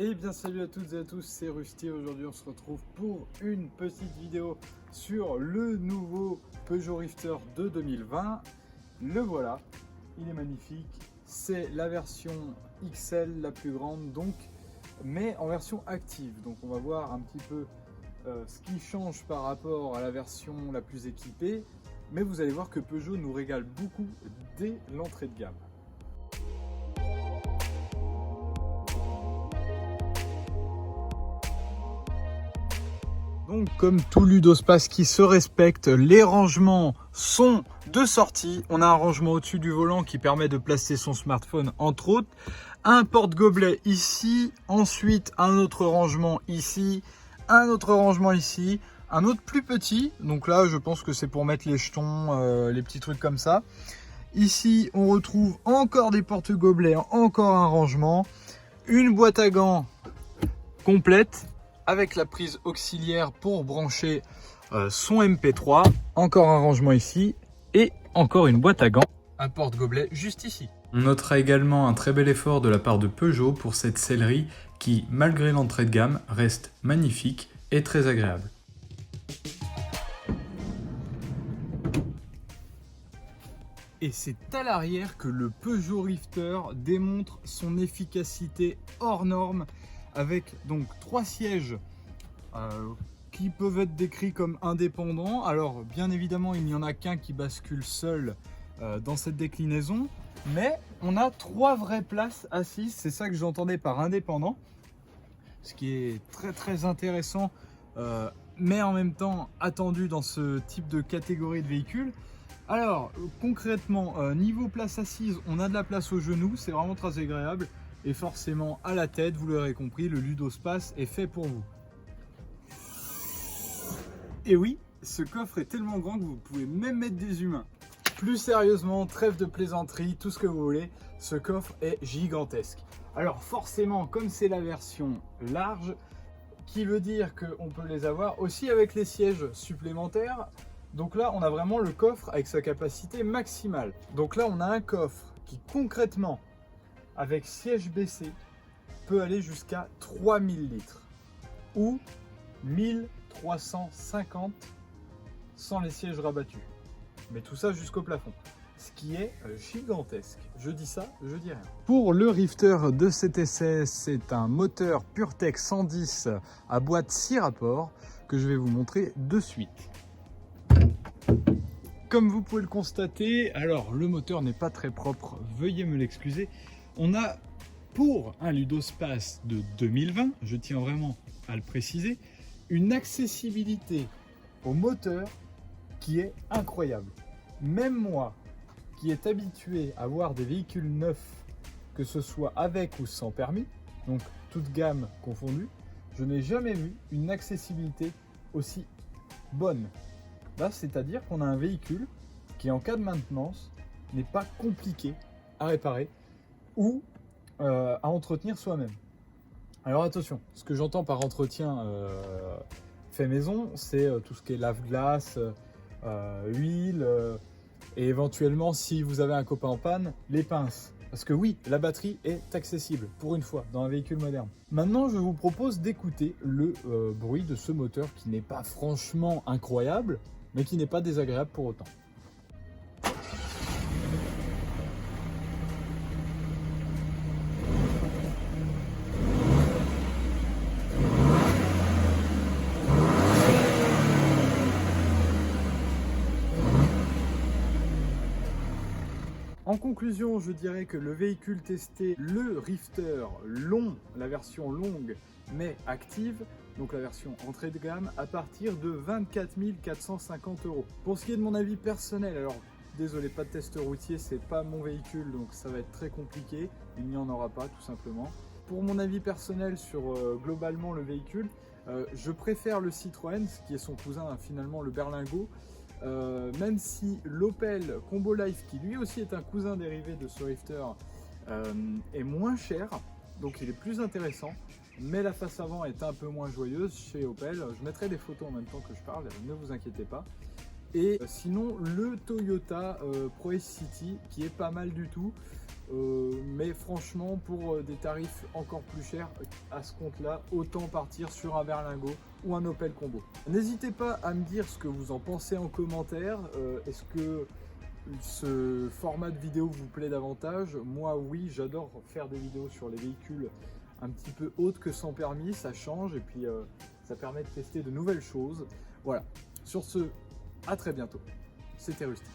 Eh bien salut à toutes et à tous, c'est Rusty. Aujourd'hui on se retrouve pour une petite vidéo sur le nouveau Peugeot Rifter de 2020. Le voilà, il est magnifique. C'est la version XL la plus grande donc, mais en version active. Donc on va voir un petit peu ce qui change par rapport à la version la plus équipée. Mais vous allez voir que Peugeot nous régale beaucoup dès l'entrée de gamme. Donc comme tout ludospace qui se respecte, les rangements sont de sortie. On a un rangement au-dessus du volant qui permet de placer son smartphone entre autres. Un porte-gobelet ici, ensuite un autre rangement ici, un autre rangement ici, un autre plus petit. Donc là je pense que c'est pour mettre les jetons, les petits trucs comme ça. Ici on retrouve encore des porte-gobelets, encore un rangement, une boîte à gants complète, avec la prise auxiliaire pour brancher son MP3. Encore un rangement ici et encore une boîte à gants. Un porte-gobelet juste ici. On notera également un très bel effort de la part de Peugeot pour cette sellerie qui, malgré l'entrée de gamme, reste magnifique et très agréable. Et c'est à l'arrière que le Peugeot Rifter démontre son efficacité hors norme, avec donc 3 sièges qui peuvent être décrits comme indépendants. Alors bien évidemment il n'y en a qu'un qui bascule seul dans cette déclinaison, mais on a 3 vraies places assises, c'est ça que j'entendais par indépendant, ce qui est très intéressant, mais en même temps attendu dans ce type de catégorie de véhicule. Alors concrètement, niveau place assise, on a de la place aux genoux, c'est vraiment très agréable. Et forcément à la tête, vous l'aurez compris, le ludospace est fait pour vous. Et oui, ce coffre est tellement grand que vous pouvez même mettre des humains. Plus sérieusement, trêve de plaisanterie, tout ce que vous voulez, ce coffre est gigantesque. Alors forcément, comme c'est la version large, qui veut dire qu'on peut les avoir aussi avec les sièges supplémentaires. Donc là, on a vraiment le coffre avec sa capacité maximale. Donc là, on a un coffre qui concrètement, avec siège baissé, peut aller jusqu'à 3000 litres ou 1350 sans les sièges rabattus. Mais tout ça jusqu'au plafond, ce qui est gigantesque. Je dis ça, je dis rien. Pour le Rifter de cet essai, c'est un moteur PureTech 110 à boîte 6 rapports que je vais vous montrer de suite. Comme vous pouvez le constater, alors le moteur n'est pas très propre, veuillez me l'excuser. On a, pour un ludospace de 2020, je tiens vraiment à le préciser, une accessibilité au moteur qui est incroyable. Même moi, qui est habitué à voir des véhicules neufs, que ce soit avec ou sans permis, donc toute gamme confondue, je n'ai jamais vu une accessibilité aussi bonne. Là, c'est-à-dire qu'on a un véhicule qui, en cas de maintenance, n'est pas compliqué à réparer ou à entretenir soi-même. Alors attention, ce que j'entends par entretien fait maison, c'est tout ce qui est lave-glace, huile, et éventuellement, si vous avez un copain en panne, les pinces. Parce que oui, la batterie est accessible, pour une fois, dans un véhicule moderne. Maintenant, je vous propose d'écouter le bruit de ce moteur qui n'est pas franchement incroyable, mais qui n'est pas désagréable pour autant. En conclusion, je dirais que le véhicule testé, le Rifter long, la version longue mais active, donc la version entrée de gamme, à partir de 24 450 €. Pour ce qui est de mon avis personnel, alors désolé, pas de test routier, c'est pas mon véhicule, donc ça va être très compliqué, il n'y en aura pas tout simplement. Pour mon avis personnel sur globalement le véhicule, je préfère le Citroën, qui est son cousin finalement, le Berlingo. Même si l'Opel Combo Life, qui lui aussi est un cousin dérivé de ce Rifter, est moins cher, donc il est plus intéressant, mais la face avant est un peu moins joyeuse chez Opel. Je mettrai des photos en même temps que je parle, ne vous inquiétez pas. Et sinon le Toyota ProAce City, qui est pas mal du tout, mais franchement pour des tarifs encore plus chers à ce compte-là, autant partir sur un Berlingo ou un Opel Combo. N'hésitez pas à me dire ce que vous en pensez en commentaire. Est-ce que ce format de vidéo vous plaît davantage? Moi oui, j'adore faire des vidéos sur les véhicules un petit peu hautes que sans permis, ça change et puis ça permet de tester de nouvelles choses. Voilà, sur ce, à très bientôt. C'était Rusty.